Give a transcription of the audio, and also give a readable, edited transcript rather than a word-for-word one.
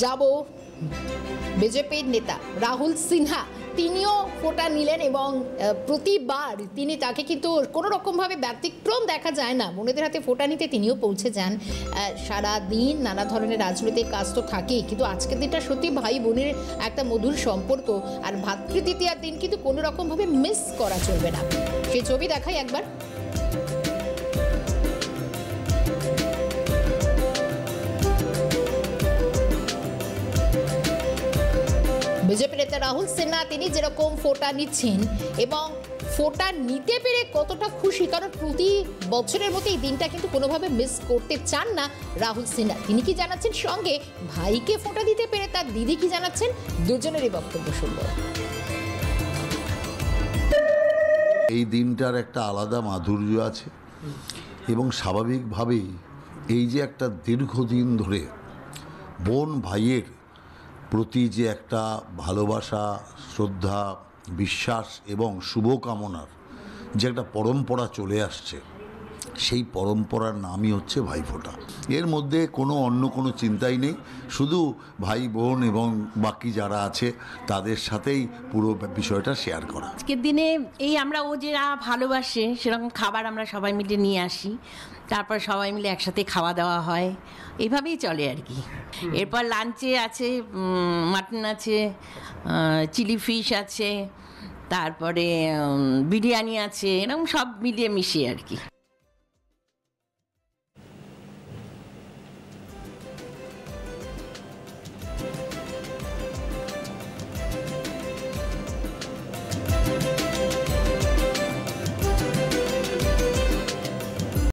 যাব বিজেপির নেতা রাহুল সিনহা, তিনিও ফোঁটা নিলেন এবং প্রতিবার তিনি তাকে কিন্তু কোনো রকমভাবে ব্যতিক্রম দেখা যায় না, বোনেদের হাতে ফোঁটা নিতে তিনিও পৌঁছে যান। সারা দিন নানা ধরনের রাজনৈতিক কাজ তো থাকেই, কিন্তু আজকের দিনটা সত্যি ভাই বোনের একটা মধুর সম্পর্ক, আর ভাতৃদ্বিতীয়ার দিন কিন্তু কোনো রকমভাবে মিস করা চলবে না। সেই ছবি দেখাই একবার। বিজেপি নেতা রাহুল সিনহা তিনি যেরকম ফোঁটা নিচ্ছেন এবং ফোঁটা নিতে পেরে কতটা খুশি, কারণ প্রতি বছরের মতো এই দিনটা কিন্তু কোনোভাবে মিস করতে চান না রাহুল সিনহা। তিনি কি জানাচ্ছেন, সঙ্গে ভাইকে ফোঁটা দিতে পেরে তার দিদি কি জানাচ্ছেন, দুজনেরই বক্তব্য শুনব। এই দিনটার একটা আলাদা মাধুর্য আছে এবং স্বাভাবিকভাবেই এই যে একটা দীর্ঘদিন ধরে বোন ভাইয়ের প্রতি যে একটা ভালোবাসা, শ্রদ্ধা, বিশ্বাস এবং শুভকামনার যে একটা পরম্পরা চলে আসছে, সেই পরম্পরার নামই হচ্ছে ভাইফোঁটা। এর মধ্যে অন্য কোনো চিন্তাই নেই, শুধু ভাই বোন এবং বাকি যারা আছে তাদের সাথেই পুরো বিষয়টা শেয়ার করা। আজকের দিনে এই আমরা ও যেটা ভালোবাসে সেরকম খাবার আমরা সবাই মিলে নিয়ে আসি, তারপর সবাই মিলে একসাথে খাওয়া দাওয়া হয়, এইভাবেই চলে আর কি। এরপর লাঞ্চে আছে মাটন আছে, চিলি ফিশ আছে, তারপরে বিরিয়ানি আছে, এরকম সব মিলিয়ে মিশিয়ে আর কি।